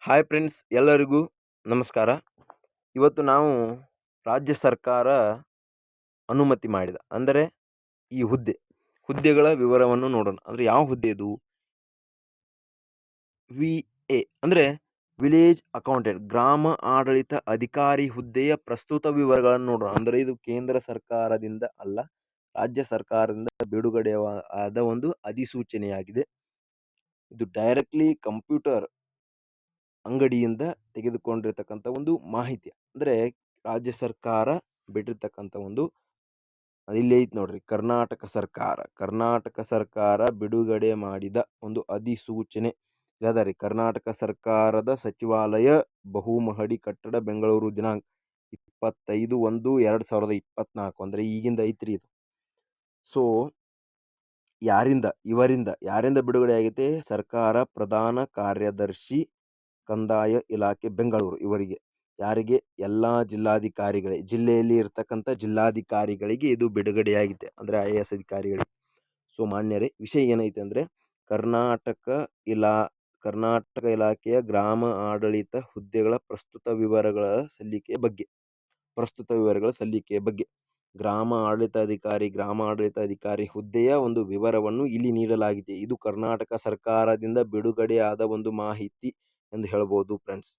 Hi friends, ಎಲ್ಲರಿಗೂ ನಮಸ್ಕಾರ. ಇವತ್ತು ನಾವು ರಾಜ್ಯ ಸರ್ಕಾರ ಅನುಮತಿ ಮಾಡಿದ ಅಂದರೆ ಈ ಹುದ್ದೆಗಳ ವಿವರವನ್ನು ನೋಡೋಣ. ಅಂದರೆ ಯಾವ ಹುದ್ದೆ ಇದು? VA ಅಂದರೆ ವಿಲೇಜ್ ಅಕೌಂಟೆಂಟ್, ಗ್ರಾಮ ಆಡಳಿತ ಅಧಿಕಾರಿ ಹುದ್ದೆಯ ಪ್ರಸ್ತುತ ವಿವರಗಳನ್ನು ನೋಡೋಣ. ಅಂದರೆ ಇದು ಕೇಂದ್ರ ಸರ್ಕಾರದಿಂದ ಅಲ್ಲ, ರಾಜ್ಯ ಸರ್ಕಾರದಿಂದ ಬಿಡುಗಡೆ ಆದ ಒಂದು ಅಧಿಸೂಚನೆಯಾಗಿದೆ. ಇದು ಡೈರೆಕ್ಟ್ಲಿ ಕಂಪ್ಯೂಟರ್ ಅಂಗಡಿಯಿಂದ ತೆಗೆದುಕೊಂಡಿರ್ತಕ್ಕಂಥ ಒಂದು ಮಾಹಿತಿ. ಅಂದರೆ ರಾಜ್ಯ ಸರ್ಕಾರ ಬಿಟ್ಟಿರ್ತಕ್ಕಂಥ ಒಂದು ಇಲ್ಲಿ ಐತಿ ನೋಡ್ರಿ, ಕರ್ನಾಟಕ ಸರ್ಕಾರ ಬಿಡುಗಡೆ ಮಾಡಿದ ಒಂದು ಅಧಿಸೂಚನೆ ಅದ ರೀ. ಕರ್ನಾಟಕ ಸರ್ಕಾರದ ಸಚಿವಾಲಯ, ಬಹುಮಹಡಿ ಕಟ್ಟಡ, ಬೆಂಗಳೂರು, ದಿನಾಂಕ 25/1/2024 ಅಂದ್ರೆ ಈಗಿಂದ ಐತ್ರಿ ಇದು. ಸೊ ಯಾರಿಂದ ಬಿಡುಗಡೆ ಆಗೈತೆ? ಸರ್ಕಾರ ಪ್ರಧಾನ ಕಾರ್ಯದರ್ಶಿ, ಕಂದಾಯ ಇಲಾಖೆ, ಬೆಂಗಳೂರು. ಇವರಿಗೆ ಯಾರಿಗೆ? ಎಲ್ಲಾ ಜಿಲ್ಲೆಯಲ್ಲಿ ಇರ್ತಕ್ಕಂಥ ಜಿಲ್ಲಾಧಿಕಾರಿಗಳಿಗೆ ಇದು ಬಿಡುಗಡೆಯಾಗಿದೆ. ಅಂದ್ರೆ IAS ಅಧಿಕಾರಿಗಳಿಗೆ. ಸೊ ಮಾನ್ಯರೇ, ವಿಷಯ ಏನೈತೆ ಅಂದ್ರೆ ಕರ್ನಾಟಕ ಇಲಾಖೆಯ ಗ್ರಾಮ ಆಡಳಿತ ಹುದ್ದೆಗಳ ಪ್ರಸ್ತುತ ವಿವರಗಳ ಸಲ್ಲಿಕೆಯ ಬಗ್ಗೆ ಗ್ರಾಮ ಆಡಳಿತಾಧಿಕಾರಿ ಹುದ್ದೆಯ ಒಂದು ವಿವರವನ್ನು ಇಲ್ಲಿ ನೀಡಲಾಗಿದೆ. ಇದು ಕರ್ನಾಟಕ ಸರ್ಕಾರದಿಂದ ಬಿಡುಗಡೆಯಾದ ಒಂದು ಮಾಹಿತಿ ಎಂದು ಹೇಳ್ಬೋದು ಫ್ರೆಂಡ್ಸ್.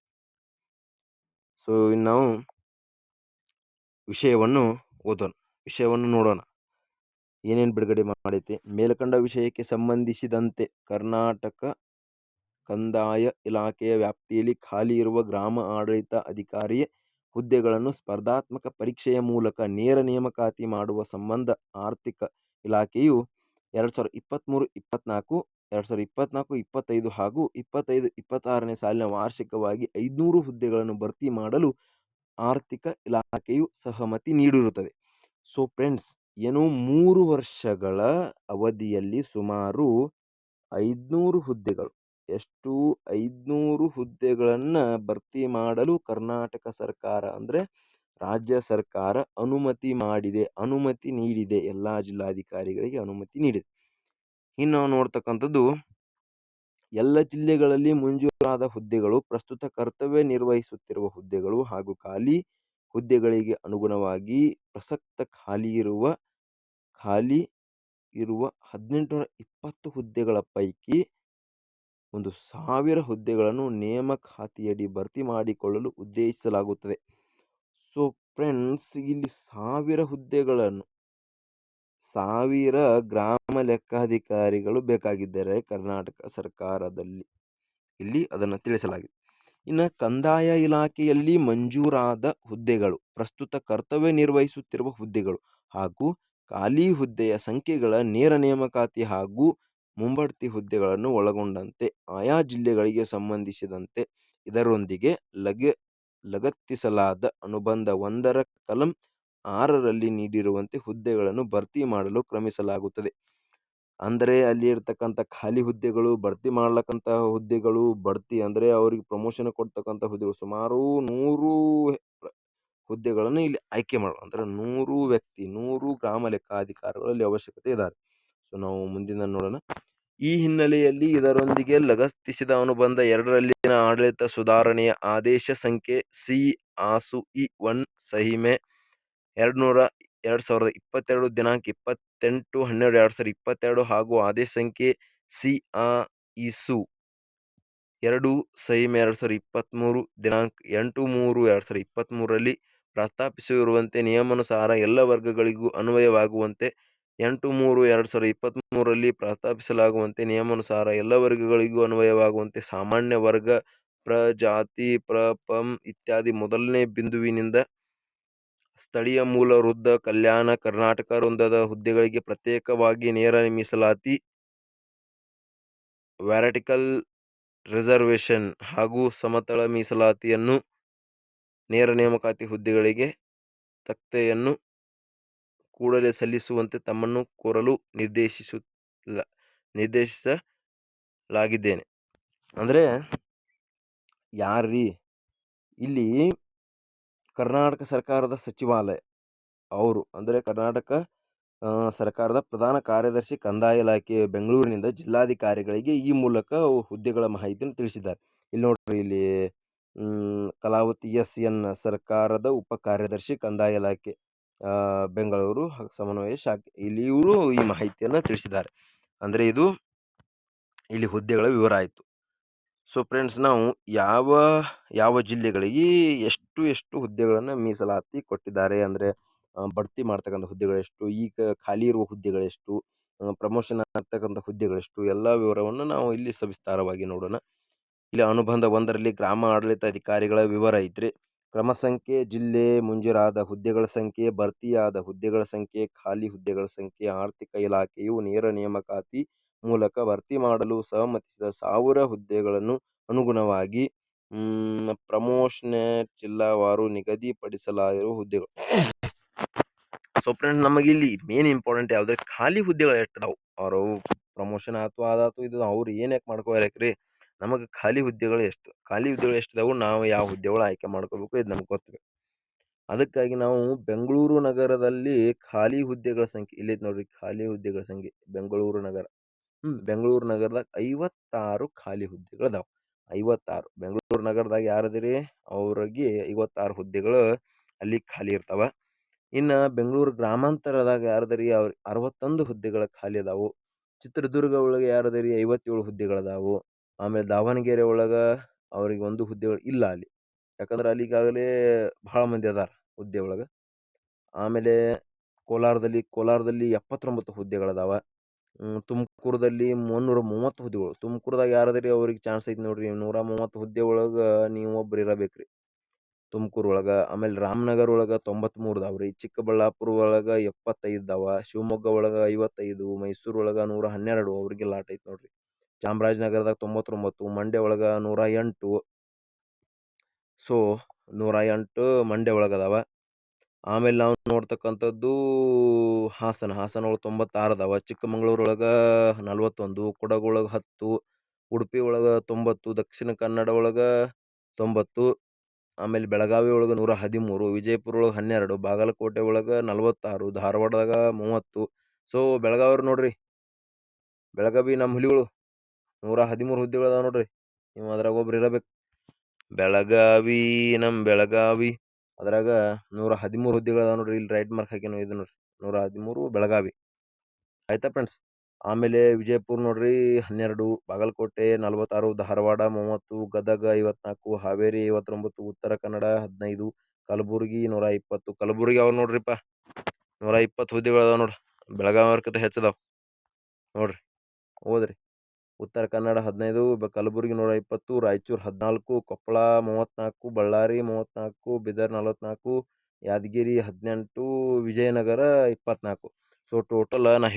ಸೊ ಇನ್ನು ನಾವು ವಿಷಯವನ್ನು ನೋಡೋಣ. ಏನೇನು ಬಿಡುಗಡೆ ಮಾಡೈತೆ? ಮೇಲ್ಕಂಡ ವಿಷಯಕ್ಕೆ ಸಂಬಂಧಿಸಿದಂತೆ ಕರ್ನಾಟಕ ಕಂದಾಯ ಇಲಾಖೆಯ ವ್ಯಾಪ್ತಿಯಲ್ಲಿ ಖಾಲಿ ಇರುವ ಗ್ರಾಮ ಆಡಳಿತ ಅಧಿಕಾರಿಯ ಹುದ್ದೆಗಳನ್ನು ಸ್ಪರ್ಧಾತ್ಮಕ ಪರೀಕ್ಷೆಯ ಮೂಲಕ ನೇರ ನೇಮಕಾತಿ ಮಾಡುವ ಸಂಬಂಧ ಆರ್ಥಿಕ ಇಲಾಖೆಯು 2023-24, 2024-25 ಹಾಗೂ 25-26ನೇ ಸಾಲಿನ ವಾರ್ಷಿಕವಾಗಿ 500 ಹುದ್ದೆಗಳನ್ನು ಭರ್ತಿ ಮಾಡಲು ಆರ್ಥಿಕ ಇಲಾಖೆಯು ಸಹಮತಿ ನೀಡಿರುತ್ತದೆ. ಸೊ ಫ್ರೆಂಡ್ಸ್, ಏನು 3 ವರ್ಷಗಳ ಅವಧಿಯಲ್ಲಿ ಸುಮಾರು 500 ಹುದ್ದೆಗಳು, 500 ಹುದ್ದೆಗಳನ್ನ ಭರ್ತಿ ಮಾಡಲು ಕರ್ನಾಟಕ ಸರ್ಕಾರ ಅಂದ್ರೆ ರಾಜ್ಯ ಸರ್ಕಾರ ಅನುಮತಿ ನೀಡಿದೆ. ಎಲ್ಲಾ ಜಿಲ್ಲಾಧಿಕಾರಿಗಳಿಗೆ ಅನುಮತಿ ನೀಡಿದೆ. ಇನ್ನು ನಾವು ನೋಡ್ತಕ್ಕಂಥದ್ದು ಎಲ್ಲ ಜಿಲ್ಲೆಗಳಲ್ಲಿ ಮಂಜೂರಾದ ಹುದ್ದೆಗಳು, ಪ್ರಸ್ತುತ ಕರ್ತವ್ಯ ನಿರ್ವಹಿಸುತ್ತಿರುವ ಹುದ್ದೆಗಳು ಹಾಗೂ ಖಾಲಿ ಹುದ್ದೆಗಳಿಗೆ ಅನುಗುಣವಾಗಿ ಪ್ರಸಕ್ತ ಖಾಲಿ ಇರುವ 1820 ಹುದ್ದೆಗಳ ಪೈಕಿ 1000 ಹುದ್ದೆಗಳನ್ನು ನೇಮಕಾತಿಯಡಿ ಭರ್ತಿ ಮಾಡಿಕೊಳ್ಳಲು ಉದ್ದೇಶಿಸಲಾಗುತ್ತದೆ. ಸೊ ಫ್ರೆಂಡ್ಸ್, ಇಲ್ಲಿ 1000 ಹುದ್ದೆಗಳನ್ನು 1000 ಗ್ರಾಮ ಲೆಕ್ಕಾಧಿಕಾರಿಗಳು ಬೇಕಾಗಿದ್ದಾರೆ ಕರ್ನಾಟಕ ಸರ್ಕಾರದಲ್ಲಿ. ಇಲ್ಲಿ ಅದನ್ನು ತಿಳಿಸಲಾಗಿದೆ. ಇನ್ನು ಕಂದಾಯ ಇಲಾಖೆಯಲ್ಲಿ ಮಂಜೂರಾದ ಹುದ್ದೆಗಳು, ಪ್ರಸ್ತುತ ಕರ್ತವ್ಯ ನಿರ್ವಹಿಸುತ್ತಿರುವ ಹುದ್ದೆಗಳು ಹಾಗೂ ಖಾಲಿ ಹುದ್ದೆಯ ಸಂಖ್ಯೆಗಳ ನೇರ ನೇಮಕಾತಿ ಹಾಗೂ ಮುಂಬಡ್ತಿ ಹುದ್ದೆಗಳನ್ನು ಒಳಗೊಂಡಂತೆ ಆಯಾ ಜಿಲ್ಲೆಗಳಿಗೆ ಸಂಬಂಧಿಸಿದಂತೆ ಇದರೊಂದಿಗೆ ಲಗತ್ತಿಸಲಾದ ಅನುಬಂಧ 1ರ ಕಲಂ 6ರಲ್ಲಿ ನೀಡಿರುವಂತೆ ಹುದ್ದೆಗಳನ್ನು ಭರ್ತಿ ಮಾಡಲು ಕ್ರಮಿಸಲಾಗುತ್ತದೆ. ಅಂದರೆ ಅಲ್ಲಿ ಇರ್ತಕ್ಕಂಥ ಖಾಲಿ ಹುದ್ದೆಗಳು, ಭರ್ತಿ ಮಾಡ್ಲಕ್ಕಂತಹ ಹುದ್ದೆಗಳು, ಅಂದರೆ ಅವ್ರಿಗೆ ಪ್ರಮೋಷನ್ ಕೊಡ್ತಕ್ಕಂಥ ಹುದ್ದೆಗಳು ಸುಮಾರು 100 ಹುದ್ದೆಗಳನ್ನು ಇಲ್ಲಿ ಆಯ್ಕೆ ಅಂದ್ರೆ 100 ಗ್ರಾಮ ಲೆಕ್ಕಾಧಿಕಾರಿಗಳಲ್ಲಿ ಅವಶ್ಯಕತೆ ಇದ್ದಾರೆ. ಸೊ ನಾವು ಮುಂದಿನ ನೋಡೋಣ. ಈ ಹಿನ್ನೆಲೆಯಲ್ಲಿ ಇದರೊಂದಿಗೆ ಲಗತ್ತಿಸಿದ ಅನುಬಂಧ 2ರಲ್ಲಿನ ಆಡಳಿತ ಸುಧಾರಣೆಯ ಆದೇಶ ಸಂಖ್ಯೆ CASU-1 ಸಹಿಮೆ 200/2022 ದಿನಾಂಕ 28/12/2022 ಹಾಗೂ ಆದೇಶ ಸಂಖ್ಯೆ CAISU-2 ಸಹಿಮೆ 2023 ದಿನಾಂಕ 8/3/2023ರಲ್ಲಿ ಪ್ರಸ್ತಾಪಿಸಿರುವಂತೆ ನಿಯಮಾನುಸಾರ ಎಲ್ಲ ವರ್ಗಗಳಿಗೂ ಅನ್ವಯವಾಗುವಂತೆ 8/3/2023ರಲ್ಲಿ ಪ್ರಸ್ತಾಪಿಸಲಾಗುವಂತೆ ನಿಯಮಾನುಸಾರ ಎಲ್ಲ ವರ್ಗಗಳಿಗೂ ಅನ್ವಯವಾಗುವಂತೆ ಸಾಮಾನ್ಯ ವರ್ಗ, ಪ್ರಜಾತಿ, ಪ್ರಪಂ ಇತ್ಯಾದಿ ಮೊದಲನೇ ಬಿಂದುವಿನಿಂದ ಸ್ಥಳೀಯ ಮೂಲ ವೃದ್ಧ ಕಲ್ಯಾಣ ಕರ್ನಾಟಕ ವೃಂದದ ಹುದ್ದೆಗಳಿಗೆ ಪ್ರತ್ಯೇಕವಾಗಿ ನೇರ ಮೀಸಲಾತಿ, ವರ್ಟಿಕಲ್ ರಿಸರ್ವೇಶನ್ ಹಾಗೂ ಸಮತಳ ಮೀಸಲಾತಿಯನ್ನು ನೇರ ನೇಮಕಾತಿ ಹುದ್ದೆಗಳಿಗೆ ತಖ್ತೆಯನ್ನು ಕೂಡಲೇ ಸಲ್ಲಿಸುವಂತೆ ತಮ್ಮನ್ನು ಕೋರಲು ನಿರ್ದೇಶಿಸಲಾಗಿದ್ದೇನೆ. ಅಂದ್ರೆ ಯಾರ್ರೀ? ಇಲ್ಲಿ ಕರ್ನಾಟಕ ಸರ್ಕಾರದ ಸಚಿವಾಲಯ ಅವರು ಅಂದರೆ ಕರ್ನಾಟಕ ಸರ್ಕಾರದ ಪ್ರಧಾನ ಕಾರ್ಯದರ್ಶಿ ಕಂದಾಯ ಇಲಾಖೆ ಬೆಂಗಳೂರಿನಿಂದ ಜಿಲ್ಲಾಧಿಕಾರಿಗಳಿಗೆ ಈ ಮೂಲಕ ಹುದ್ದೆಗಳ ಮಾಹಿತಿಯನ್ನು ತಿಳಿಸಿದ್ದಾರೆ. ಇಲ್ಲಿ ನೋಡ್ರಿ, ಇಲ್ಲಿ ಕಲಾವತಿ ಎಸ್.ಎನ್. ಸರ್ಕಾರದ ಉಪ ಕಾರ್ಯದರ್ಶಿ ಕಂದಾಯ ಇಲಾಖೆ ಬೆಂಗಳೂರು ಸಮನ್ವಯ ಶಾಖೆ, ಇಲ್ಲಿ ಇವರು ಈ ಮಾಹಿತಿಯನ್ನು ತಿಳಿಸಿದ್ದಾರೆ. ಅಂದರೆ ಇದು ಇಲ್ಲಿ ಹುದ್ದೆಗಳ ವಿವರ ಆಯಿತು. ಸೊ ಫ್ರೆಂಡ್ಸ್, ನಾವು ಯಾವ ಯಾವ ಜಿಲ್ಲೆಗಳಿಗೆ ಎಷ್ಟು ಹುದ್ದೆಗಳನ್ನು ಮೀಸಲಾತಿ ಕೊಟ್ಟಿದ್ದಾರೆ, ಅಂದರೆ ಬಡ್ತಿ ಮಾಡ್ತಕ್ಕಂಥ ಹುದ್ದೆಗಳೆಷ್ಟು, ಈಗ ಖಾಲಿ ಇರುವ ಹುದ್ದೆಗಳೆಷ್ಟು, ಪ್ರಮೋಷನ್ ಆಗ್ತಕ್ಕಂಥ ಹುದ್ದೆಗಳೆಷ್ಟು, ಎಲ್ಲ ವಿವರವನ್ನು ನಾವು ಇಲ್ಲಿ ಸವಿಸ್ತಾರವಾಗಿ ನೋಡೋಣ. ಇಲ್ಲಿ ಅನುಬಂಧ 1ರಲ್ಲಿ ಗ್ರಾಮ ಆಡಳಿತ ಅಧಿಕಾರಿಗಳ ವಿವರ ಐತ್ರಿ. ಕ್ರಮ ಸಂಖ್ಯೆ, ಜಿಲ್ಲೆ, ಮಂಜೂರಾದ ಹುದ್ದೆಗಳ ಸಂಖ್ಯೆ, ಭರ್ತಿಯಾದ ಹುದ್ದೆಗಳ ಸಂಖ್ಯೆ, ಖಾಲಿ ಹುದ್ದೆಗಳ ಸಂಖ್ಯೆ. ಆರ್ಥಿಕ ಇಲಾಖೆಯು ನೇರ ನೇಮಕಾತಿ ಮೂಲಕ ಭರ್ತಿ ಮಾಡಲು ಸಹಮತಿಸಿದ 1000 ಹುದ್ದೆಗಳನ್ನು ಅನುಗುಣವಾಗಿ ಪ್ರಮೋಷನೇಟ್ ಜಿಲ್ಲಾವಾರು ನಿಗದಿಪಡಿಸಲಾಗಿರುವ ಹುದ್ದೆಗಳು. ಸೊ ಫ್ರೆಂಡ್ಸ್, ನಮಗೆ ಇಲ್ಲಿ ಮೇನ್ ಇಂಪಾರ್ಟೆಂಟ್ ಯಾವ್ದು, ಖಾಲಿ ಹುದ್ದೆಗಳು ಎಷ್ಟಿದಾವು, ಅವರು ಪ್ರಮೋಷನ್ ಆಯ್ತು ಅದಾತು ಇದು ಅವ್ರು ಏನಕ್ಕೆ ಮಾಡ್ಕೋಬೇಕ್ರಿ, ನಮಗೆ ಖಾಲಿ ಹುದ್ದೆಗಳು ಎಷ್ಟಿದಾವು, ನಾವು ಯಾವ ಹುದ್ದೆಗಳು ಆಯ್ಕೆ ಮಾಡ್ಕೋಬೇಕು, ಇದು ನಮ್ಗೆ ಗೊತ್ತಿದೆ. ಅದಕ್ಕಾಗಿ ನಾವು ಬೆಂಗಳೂರು ನಗರದಲ್ಲಿ ಖಾಲಿ ಹುದ್ದೆಗಳ ಸಂಖ್ಯೆ ಇಲ್ಲೈತೆ ನೋಡ್ರಿ. ಖಾಲಿ ಹುದ್ದೆಗಳ ಸಂಖ್ಯೆ ಬೆಂಗಳೂರು ನಗರ, ಬೆಂಗಳೂರು ನಗರದಾಗ 56 ಖಾಲಿ ಹುದ್ದೆಗಳು ಅದಾವ. 56 ಬೆಂಗಳೂರು ನಗರದಾಗ ಯಾರದಿರಿ, ಅವ್ರಿಗೆ 56 ಹುದ್ದೆಗಳು ಅಲ್ಲಿ ಖಾಲಿ ಇರ್ತಾವ. ಇನ್ನು ಬೆಂಗಳೂರು ಗ್ರಾಮಾಂತರದಾಗ ಯಾರದರಿ, ಅವ್ರಿಗೆ 61 ಹುದ್ದೆಗಳ ಖಾಲಿ ಅದಾವು. ಚಿತ್ರದುರ್ಗ ಒಳಗೆ ಯಾರದರಿ, 57 ಹುದ್ದೆಗಳದಾವು. ಆಮೇಲೆ ದಾವಣಗೆರೆ ಒಳಗೆ ಅವ್ರಿಗೆ 1 ಹುದ್ದೆಗಳು ಇಲ್ಲ ಅಲ್ಲಿ, ಯಾಕಂದ್ರೆ ಅಲ್ಲಿ ಈಗಾಗಲೇ ಭಾಳ ಮಂದಿ ಅದಾರ ಹುದ್ದೆ ಒಳಗೆ. ಆಮೇಲೆ ಕೋಲಾರದಲ್ಲಿ 79 ಹುದ್ದೆಗಳದಾವ. ತುಮಕೂರದಲ್ಲಿ 330 ಹುದ್ದೆಗಳು. ತುಮಕೂರದಾಗ ಯಾರದರಿ, ಅವ್ರಿಗೆ ಚಾನ್ಸ್ ಐತಿ ನೋಡ್ರಿ, 130 ಹುದ್ದೆ ಒಳಗೆ ನೀವು ಒಬ್ರು ಇರಬೇಕ್ರಿ ತುಮಕೂರು ಒಳಗೆ. ಆಮೇಲೆ ರಾಮನಗರ ಒಳಗೆ 93 ಅದಾವ್ರಿ. ಚಿಕ್ಕಬಳ್ಳಾಪುರ ಒಳಗೆ 75 ಅದಾವ. ಶಿವಮೊಗ್ಗ ಒಳಗೆ 55, ಮೈಸೂರು ಒಳಗೆ 112 ಅವ್ರಿಗೆ ಲಾಟ್ ಐತಿ ನೋಡ್ರಿ. ಚಾಮರಾಜನಗರದಾಗ 99, ಮಂಡ್ಯ ಒಳಗೆ 108. ಸೊ 108 ಮಂಡ್ಯ ಒಳಗೆ ಅದಾವ. ಆಮೇಲೆ ನಾವು ನೋಡ್ತಕ್ಕಂಥದ್ದು ಹಾಸನ ಒಳಗೆ 96 ಅದಾವ. ಚಿಕ್ಕಮಗಳೂರು ಒಳಗೆ 41, ಕೊಡಗು ಒಳಗೆ 10, ಉಡುಪಿ ಒಳಗೆ 90, ದಕ್ಷಿಣ ಕನ್ನಡ ಒಳಗೆ 90, ಆಮೇಲೆ ಬೆಳಗಾವಿ ಒಳಗೆ 113, ವಿಜಯಪುರ ಒಳಗೆ 12, ಬಾಗಲಕೋಟೆ ಒಳಗೆ 46, ಧಾರವಾಡದಾಗ 30. ಸೊ ಬೆಳಗಾವಿ ನೋಡ್ರಿ, ಬೆಳಗಾವಿ ನಮ್ಮ ಹುಲಿಗಳು 113 ಹುದ್ದೆಗಳು ಅದಾವ ನೋಡ್ರಿ. ನೀವು ಅದ್ರಾಗ ಒಬ್ರು ಇರಬೇಕು. ಬೆಳಗಾವಿ ಅದ್ರಾಗ 113 ಹುದ್ದೆಗಳು ಅದಾವ ನೋಡ್ರಿ. ಇಲ್ಲಿ ರೈಟ್ ಮಾರ್ಕ್ ಹಾಕಿ ಇದು ನೋಡ್ರಿ, 113 ಬೆಳಗಾವಿ. ಆಯ್ತಾ ಫ್ರೆಂಡ್ಸ್. ಆಮೇಲೆ ವಿಜಯಪುರ ನೋಡ್ರಿ 12, ಬಾಗಲಕೋಟೆ 46, ಧಾರವಾಡ 30, ಗದಗ 54, ಹಾವೇರಿ 59, ಉತ್ತರ ಕನ್ನಡ 15, ಕಲಬುರಗಿ 120. ಕಲಬುರಗಿ ಅವ್ರು ನೋಡ್ರಿಪ್ಪ 120 ಹುದ್ದೆಗಳು ಅದಾವ ನೋಡ್ರಿ. ಬೆಳಗಾವಿ ಅವ್ರಕ್ಕಿಂತ ಹೆಚ್ಚದಾವ ನೋಡ್ರಿ, ಓದ್ರಿ. ಉತ್ತರ ಕನ್ನಡ 15, ಕಲಬುರಗಿ 120, ರಾಯಚೂರು 14, ಕೊಪ್ಪಳ 34, ಬಳ್ಳಾರಿ 34, ಬೀದರ್ 44, ಯಾದಗಿರಿ 18, ವಿಜಯನಗರ 24. ಸೊ ಟೋಟಲ್ ನಾ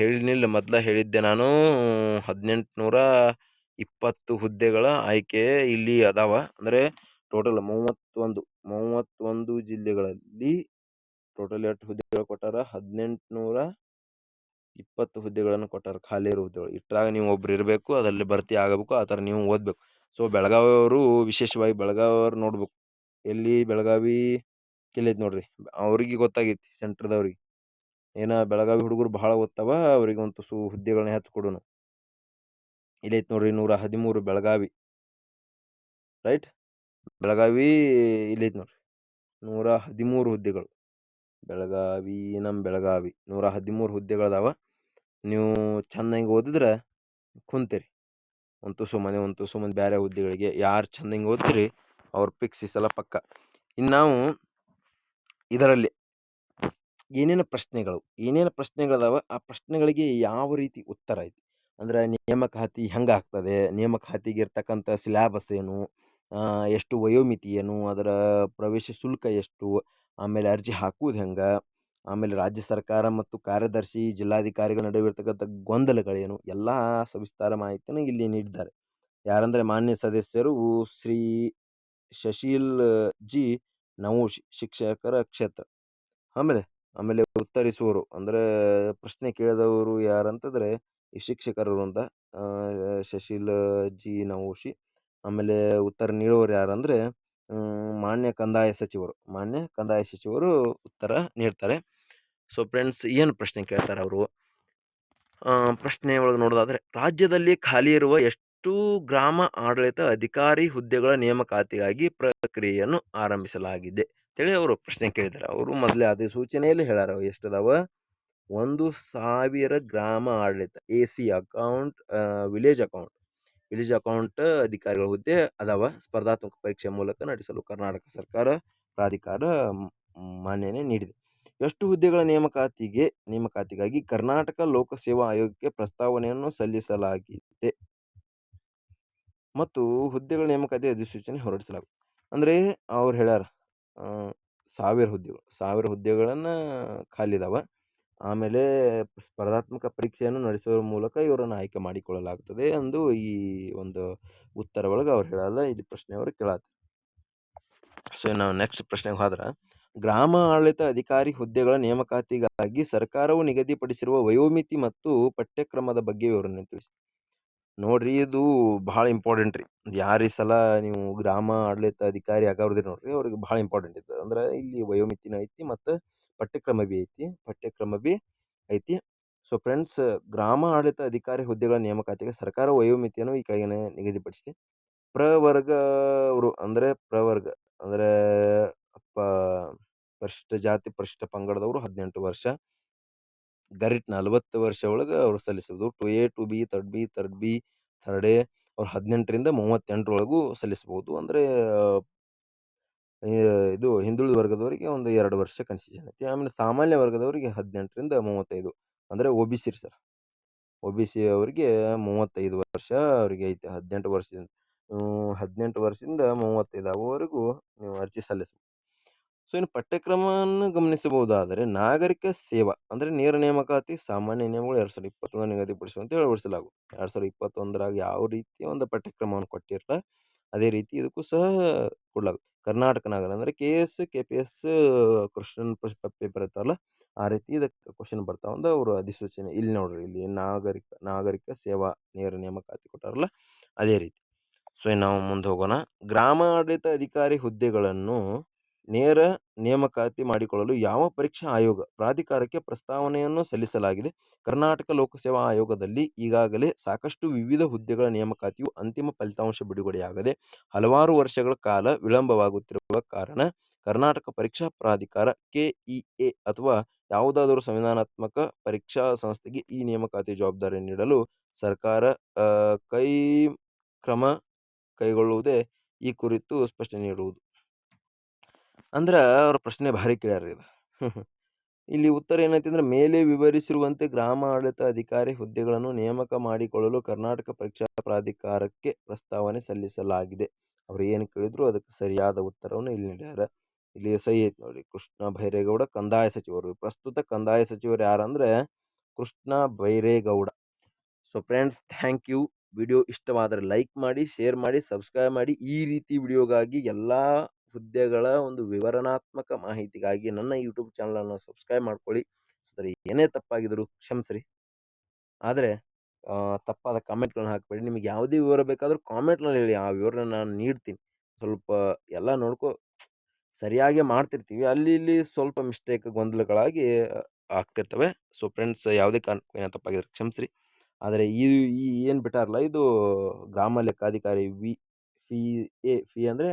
ಮೊದಲ ಹೇಳಿದ್ದೆ ನಾನು 1820 ಹುದ್ದೆಗಳ ಆಯ್ಕೆ ಇಲ್ಲಿ ಅದಾವ. ಅಂದರೆ ಟೋಟಲ್ 31 ಜಿಲ್ಲೆಗಳಲ್ಲಿ ಟೋಟಲ್ ಎಷ್ಟು ಹುದ್ದೆಗಳು ಕೊಟ್ಟಾರ, 1820 ಹುದ್ದೆಗಳನ್ನು ಕೊಟ್ಟಾರ, ಖಾಲಿ ಇರೋ ಹುದ್ದೆಗಳು. ಇಷ್ಟ್ರಾಗ ನೀವು ಒಬ್ರು ಇರಬೇಕು, ಅದರಲ್ಲಿ ಭರ್ತಿ ಆಗಬೇಕು, ಆ ಥರ ನೀವು ಓದಬೇಕು. ಸೊ ಬೆಳಗಾವಿಯವರು ವಿಶೇಷವಾಗಿ ಬೆಳಗಾವಿಯವ್ರು ನೋಡ್ಬೇಕು. ಎಲ್ಲಿ ಬೆಳಗಾವಿ ಕೆಲ್ಲೈತಿ ನೋಡ್ರಿ, ಅವ್ರಿಗೆ ಗೊತ್ತಾಗೈತಿ ಸೆಂಟ್ರದವ್ರಿಗೆ. ಬೆಳಗಾವಿ ಹುಡುಗರು ಭಾಳ ಓದ್ತಾವ, ಅವ್ರಿಗೆ ಒಂದು ತುಸು ಹುದ್ದೆಗಳನ್ನ ಹೆಚ್ಚು ಕೊಡೋಣ. ಇಲ್ಲೈತಿ ನೋಡ್ರಿ 113 ಬೆಳಗಾವಿ. ರೈಟ್, ಬೆಳಗಾವಿ ಇಲ್ಲೈತಿ ನೋಡ್ರಿ 113 ಹುದ್ದೆಗಳು. ಬೆಳಗಾವಿ 113 ಹುದ್ದೆಗಳದಾವ. ನೀವು ಚಂದಂಗೆ ಓದಿದ್ರೆ ಕುಂತೀರಿ. ಒಂದು ತುಸು ಮಂದಿ ಬೇರೆ ಹುದ್ದೆಗಳಿಗೆ ಯಾರು ಚಂದಂಗೆ ಓದ್ತೀರಿ ಅವ್ರು ಫಿಕ್ಸ್ ಈ ಸಲ ಪಕ್ಕ. ಇನ್ನು ನಾವು ಇದರಲ್ಲಿ ಏನೇನು ಪ್ರಶ್ನೆಗಳದಾವ, ಆ ಪ್ರಶ್ನೆಗಳಿಗೆ ಯಾವ ರೀತಿ ಉತ್ತರ ಐತಿ, ಅಂದರೆ ನೇಮಕಾತಿ ಹೆಂಗೆ ಆಗ್ತದೆ, ನೇಮಕಾತಿಗೆ ಇರ್ತಕ್ಕಂಥ ಸಿಲೆಬಸ್ ಏನು, ಎಷ್ಟು ವಯೋಮಿತಿ ಏನು, ಅದರ ಪ್ರವೇಶ ಶುಲ್ಕ ಎಷ್ಟು, ಆಮೇಲೆ ಅರ್ಜಿ ಹಾಕುವುದು ಹೆಂಗೆ, ಆಮೇಲೆ ರಾಜ್ಯ ಸರ್ಕಾರ ಮತ್ತು ಕಾರ್ಯದರ್ಶಿ ಜಿಲ್ಲಾಧಿಕಾರಿಗಳ ನಡುವೆ ಇರ್ತಕ್ಕಂಥ ಗೊಂದಲಗಳೇನು, ಎಲ್ಲ ಸವಿಸ್ತಾರ ಮಾಹಿತಿಯನ್ನು ಇಲ್ಲಿ ನೀಡಿದ್ದಾರೆ. ಯಾರಂದರೆ ಮಾನ್ಯ ಸದಸ್ಯರು ಶ್ರೀ ಶಶೀಲ್ ಜಿ ನವೋಶಿ, ಶಿಕ್ಷಕರ ಕ್ಷೇತ್ರ. ಆಮೇಲೆ ಉತ್ತರಿಸುವವರು ಅಂದರೆ ಪ್ರಶ್ನೆ ಕೇಳಿದವರು ಯಾರಂತಂದರೆ ಈ ಶಿಕ್ಷಕರು ಅಂತ, ಶಶೀಲ್ ಜಿ ನವೋಶಿ. ಆಮೇಲೆ ಉತ್ತರ ನೀಡುವವರು ಯಾರಂದರೆ ಮಾನ್ಯ ಕಂದಾಯ ಸಚಿವರು ಉತ್ತರ ನೀಡ್ತಾರೆ. ಸೊ ಫ್ರೆಂಡ್ಸ್, ಏನು ಪ್ರಶ್ನೆ ಕೇಳ್ತಾರೆ ಅವರು, ಪ್ರಶ್ನೆ ಒಳಗೆ ನೋಡೋದಾದರೆ ರಾಜ್ಯದಲ್ಲಿ ಖಾಲಿ ಇರುವ ಎಷ್ಟು ಗ್ರಾಮ ಆಡಳಿತ ಅಧಿಕಾರಿ ಹುದ್ದೆಗಳ ನೇಮಕಾತಿಗಾಗಿ ಪ್ರಕ್ರಿಯೆಯನ್ನು ಆರಂಭಿಸಲಾಗಿದೆ ಅಂತೇಳಿ ಅವರು ಪ್ರಶ್ನೆ ಕೇಳಿದ್ದಾರೆ. ಅವರು ಮೊದಲೇ ಅಧಿಸೂಚನೆಯಲ್ಲಿ ಹೇಳ್ಯಾರ ಎಷ್ಟದಾವ 1000 ಗ್ರಾಮ ಆಡಳಿತ AC ಅಕೌಂಟ್ ವಿಲೇಜ್ ಅಕೌಂಟ್ ಅಧಿಕಾರಿಗಳ ಹುದ್ದೆ ಅದಾವ. ಸ್ಪರ್ಧಾತ್ಮಕ ಪರೀಕ್ಷೆ ಮೂಲಕ ನಡೆಸಲು ಕರ್ನಾಟಕ ಸರ್ಕಾರ ಪ್ರಾಧಿಕಾರ ಮಾನ್ಯತೆ ನೀಡಿದೆ. ಎಷ್ಟು ಹುದ್ದೆಗಳ ನೇಮಕಾತಿಗಾಗಿ ಕರ್ನಾಟಕ ಲೋಕಸೇವಾ ಆಯೋಗಕ್ಕೆ ಪ್ರಸ್ತಾವನೆಯನ್ನು ಸಲ್ಲಿಸಲಾಗಿದೆ ಮತ್ತು ಹುದ್ದೆಗಳ ನೇಮಕಾತಿ ಅಧಿಸೂಚನೆ ಹೊರಡಿಸಲಾಗುತ್ತದೆ. ಅಂದ್ರೆ ಅವ್ರು ಹೇಳ್ಯಾರ 1000 ಹುದ್ದೆಗಳನ್ನ ಖಾಲಿ ಇದಾವ. ಆಮೇಲೆ ಸ್ಪರ್ಧಾತ್ಮಕ ಪರೀಕ್ಷೆಯನ್ನು ನಡೆಸುವ ಮೂಲಕ ಇವರನ್ನು ಆಯ್ಕೆ ಮಾಡಿಕೊಳ್ಳಲಾಗುತ್ತದೆ ಎಂದು ಈ ಒಂದು ಉತ್ತರ ಒಳಗೆ ಅವ್ರು ಹೇಳಲ್ಲ. ಇಲ್ಲಿ ಪ್ರಶ್ನೆ ಅವರು ಕೇಳತ್ತಾರೆ. ಸೊ ನಾವು ನೆಕ್ಸ್ಟ್ ಪ್ರಶ್ನೆಗೆ ಹೋದ್ರ, ಗ್ರಾಮ ಆಡಳಿತ ಅಧಿಕಾರಿ ಹುದ್ದೆಗಳ ನೇಮಕಾತಿಗಾಗಿ ಸರ್ಕಾರವು ನಿಗದಿಪಡಿಸಿರುವ ವಯೋಮಿತಿ ಮತ್ತು ಪಠ್ಯಕ್ರಮದ ಬಗ್ಗೆ ವಿವರಣೆ ತಿಳಿಸಿ. ನೋಡ್ರಿ, ಇದು ಬಹಳ ಇಂಪಾರ್ಟೆಂಟ್ ರೀ. ಯಾರು ಈ ಸಲ ನೀವು ಗ್ರಾಮ ಆಡಳಿತ ಅಧಿಕಾರಿ ಆಗೋರ್ದಿರಿ ನೋಡ್ರಿ, ಅವ್ರಿಗೆ ಬಹಳ ಇಂಪಾರ್ಟೆಂಟ್ ಇತ್ತು. ಅಂದ್ರೆ ಇಲ್ಲಿ ವಯೋಮಿತಿನೂ ಐತಿ ಮತ್ತು ಪಠ್ಯಕ್ರಮ ಬಿ ಐತಿ. ಸೊ ಫ್ರೆಂಡ್ಸ್, ಗ್ರಾಮ ಆಡಳಿತ ಅಧಿಕಾರಿ ಹುದ್ದೆಗಳ ನೇಮಕಾತಿಗೆ ಸರ್ಕಾರ ವಯೋಮಿತಿಯನ್ನು ಈ ಕೆಳಗಿನ ನಿಗದಿಪಡಿಸಿದೆ. ಪ್ರವರ್ಗ ಅಂದ್ರೆ ಪರಿಶಿಷ್ಟ ಜಾತಿ ಪರಿಶಿಷ್ಟ ಪಂಗಡದವರು 18 ವರ್ಷ, ಗರಿಷ್ಠ 40 ವರ್ಷ ಒಳಗೆ ಅವ್ರು ಸಲ್ಲಿಸಬಹುದು. 2A 2B third B third A ಅವ್ರು 18ರಿಂದ 38ರೊಳಗೂ ಸಲ್ಲಿಸಬಹುದು. ಅಂದ್ರೆ ಇದು ಹಿಂದುಳಿದ ವರ್ಗದವರಿಗೆ ಒಂದು 2 ವರ್ಷ ಕನ್ಸೆಷನ್ ಐತಿ. ಆಮೇಲೆ ಸಾಮಾನ್ಯ ವರ್ಗದವರಿಗೆ 18ರಿಂದ 35 ಅಂದ್ರೆ OBC ರೀ ಸರ್. OBC ಅವರಿಗೆ 35 ವರ್ಷ ಅವರಿಗೆ ಐತೆ. 18 ವರ್ಷದಿಂದ 35 ಆಗುವವರೆಗೂ ನೀವು ಅರ್ಜಿ ಸಲ್ಲಿಸಬಹುದು. ಸೊ ಇನ್ನು ಪಠ್ಯಕ್ರಮವನ್ನು ಗಮನಿಸಬಹುದಾದರೆ, ನಾಗರಿಕ ಸೇವಾ ಅಂದ್ರೆ ನೇರ ನೇಮಕಾತಿ ಸಾಮಾನ್ಯ ನಿಯಮಗಳು 2021 ನಿಗದಿಪಡಿಸುವಂತೆ ಅಳವಡಿಸಲಾಗುವುದು. 2021ರಾಗ ಯಾವ ರೀತಿಯ ಒಂದು ಪಠ್ಯಕ್ರಮವನ್ನು ಕೊಟ್ಟಿರಲ್ಲ, ಅದೇ ರೀತಿ ಇದಕ್ಕೂ ಸಹ ಕೊಡಲಾಗುತ್ತೆ. ಕರ್ನಾಟಕ ನಾಗರ ಅಂದ್ರೆ KS KPS ಕ್ವಶನ್ ಪೇಪರ್ ಇರ್ತಾವಲ್ಲ, ಆ ರೀತಿ ಇದಕ್ಕೆ ಕ್ವಶನ್ ಬರ್ತಾವ ಅಂದ ಅವರು ಅಧಿಸೂಚನೆ. ಇಲ್ಲಿ ನೋಡ್ರಿ, ಇಲ್ಲಿ ನಾಗರಿಕ ಸೇವಾ ನೇರ ನೇಮಕಾತಿ ಕೊಟ್ಟಾರಲ್ಲ, ಅದೇ ರೀತಿ. ಸೊ ನಾವು ಮುಂದೆ ಹೋಗೋಣ. ಗ್ರಾಮ ಆಡಳಿತ ಅಧಿಕಾರಿ ಹುದ್ದೆಗಳನ್ನು ನೇರ ನೇಮಕಾತಿ ಮಾಡಿಕೊಳ್ಳಲು ಯಾವ ಪರೀಕ್ಷಾ ಆಯೋಗ ಪ್ರಾಧಿಕಾರಕ್ಕೆ ಪ್ರಸ್ತಾವನೆಯನ್ನು ಸಲ್ಲಿಸಲಾಗಿದೆ? ಕರ್ನಾಟಕ ಲೋಕಸೇವಾ ಆಯೋಗದಲ್ಲಿ ಈಗಾಗಲೇ ಸಾಕಷ್ಟು ವಿವಿಧ ಹುದ್ದೆಗಳ ನೇಮಕಾತಿಯು ಅಂತಿಮ ಫಲಿತಾಂಶ ಬಿಡುಗಡೆಯಾಗದೆ ಹಲವಾರು ವರ್ಷಗಳ ಕಾಲ ವಿಳಂಬವಾಗುತ್ತಿರುವ ಕಾರಣ ಕರ್ನಾಟಕ ಪರೀಕ್ಷಾ ಪ್ರಾಧಿಕಾರ KEA ಅಥವಾ ಯಾವುದಾದರೂ ಸಂವಿಧಾನಾತ್ಮಕ ಪರೀಕ್ಷಾ ಸಂಸ್ಥೆಗೆ ಈ ನೇಮಕಾತಿ ಜವಾಬ್ದಾರಿ ನೀಡಲು ಸರ್ಕಾರ ಕ್ರಮ ಕೈಗೊಳ್ಳುವುದೇ ಈ ಕುರಿತು ಸ್ಪಷ್ಟನೆ ನೀಡುವುದು. ಅಂದ್ರ ಅವ್ರ ಪ್ರಶ್ನೆ ಭಾರಿ ಕೇಳ್ಯಾರ ಇದು. ಇಲ್ಲಿ ಉತ್ತರ ಏನೈತಿ ಅಂದ್ರೆ, ಮೇಲೆ ವಿವರಿಸಿರುವಂತೆ ಗ್ರಾಮ ಆಡಳಿತ ಅಧಿಕಾರಿ ಹುದ್ದೆಗಳನ್ನು ನೇಮಕ ಮಾಡಿಕೊಳ್ಳಲು ಕರ್ನಾಟಕ ಪರೀಕ್ಷಾ ಪ್ರಾಧಿಕಾರಕ್ಕೆ ಪ್ರಸ್ತಾವನೆ ಸಲ್ಲಿಸಲಾಗಿದೆ. ಅವ್ರು ಏನು ಕೇಳಿದ್ರು ಅದಕ್ಕೆ ಸರಿಯಾದ ಉತ್ತರವನ್ನು ಇಲ್ಲಿ ನೀಡ್ಯಾರ. ಇಲ್ಲಿ ಸಹಿ ಐತಿ ನೋಡಿ, ಕೃಷ್ಣ ಬೈರೇಗೌಡ ಕಂದಾಯ ಸಚಿವರು. ಪ್ರಸ್ತುತ ಕಂದಾಯ ಸಚಿವರು ಯಾರಂದ್ರೆ Krishna Byregowda. So friends, thank you. Video ಇಷ್ಟವಾದರೆ ಲೈಕ್ ಮಾಡಿ, ಶೇರ್ ಮಾಡಿ, ಸಬ್ಸ್ಕ್ರೈಬ್ ಮಾಡಿ. ಈ ರೀತಿ ವಿಡಿಯೋಗಾಗಿ ಎಲ್ಲಾ ಹುದ್ದೆಗಳ ಒಂದು ವಿವರಣಾತ್ಮಕ ಮಾಹಿತಿಗಾಗಿ ನನ್ನ ಯೂಟ್ಯೂಬ್ ಚಾನಲನ್ನು ಸಬ್ಸ್ಕ್ರೈಬ್ ಮಾಡ್ಕೊಳ್ಳಿ. ಅಂದರೆ ಏನೇ ತಪ್ಪಾಗಿದ್ರು ಕ್ಷಮಿಸ್ರಿ. ಆದರೆ ತಪ್ಪಾದ ಕಾಮೆಂಟ್ಗಳನ್ನ ಹಾಕಬೇಡಿ. ನಿಮಗೆ ಯಾವುದೇ ವಿವರ ಬೇಕಾದರೂ ಕಾಮೆಂಟ್ನಲ್ಲಿ ಹೇಳಿ, ಆ ವಿವರನ ನಾನು ನೀಡ್ತೀನಿ. ಸ್ವಲ್ಪ ಎಲ್ಲ ಸರಿಯಾಗಿ ಮಾಡ್ತಿರ್ತೀವಿ, ಅಲ್ಲಿ ಇಲ್ಲಿ ಸ್ವಲ್ಪ ಮಿಸ್ಟೇಕ್ ಗೊಂದಲಗಳಾಗಿ ಆಗ್ತಿರ್ತವೆ. ಸೊ ಫ್ರೆಂಡ್ಸ್, ಯಾವುದೇ ಕಾರಣಕ್ಕೂ ಏನೋ ತಪ್ಪಾಗಿದ್ರೆ ಕ್ಷಮಿಸ್ರಿ. ಆದರೆ ಈ ಏನು ಬಿಟ್ಟಾರಲ್ಲ, ಇದು ಗ್ರಾಮ ಲೆಕ್ಕಾಧಿಕಾರಿ ಫಿ ಅಂದರೆ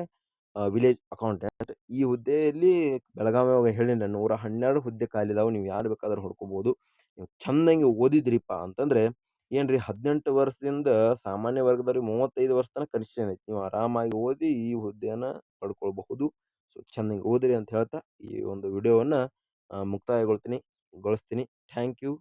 ವಿಲೇಜ್ ಅಕೌಂಟೆಂಟ್. ಈ ಹುದ್ದೆಯಲ್ಲಿ ಬೆಳಗಾವಿ ಹೇಳಿನ 112 ಹುದ್ದೆ ಖಾಲಿ ಇದಾವೆ. ನೀವು ಯಾರು ಬೇಕಾದ್ರೂ ಹುಡ್ಕೋಬಹುದು. ನೀವು ಚಂದಂಗೆ ಓದಿದ್ರಿಪ್ಪ ಅಂತಂದ್ರೆ ಏನ್ರಿ, 18 ವರ್ಷದಿಂದ ಸಾಮಾನ್ಯ ವರ್ಗದವ್ರಿಗೆ 35 ವರ್ಷ ತನಕ ಕನ್ಸೆಷನ್ ಐತಿ. ನೀವು ಆರಾಮಾಗಿ ಓದಿ ಈ ಹುದ್ದೆಯನ್ನ ಪಡ್ಕೊಳ್ಬಹುದು. ಸೊ ಚಂದಂಗೆ ಓದಿರಿ ಅಂತ ಹೇಳ್ತಾ ಈ ಒಂದು ವಿಡಿಯೋವನ್ನ ಮುಕ್ತಾಯಗೊಳಿಸ್ತೀನಿ. Thank you.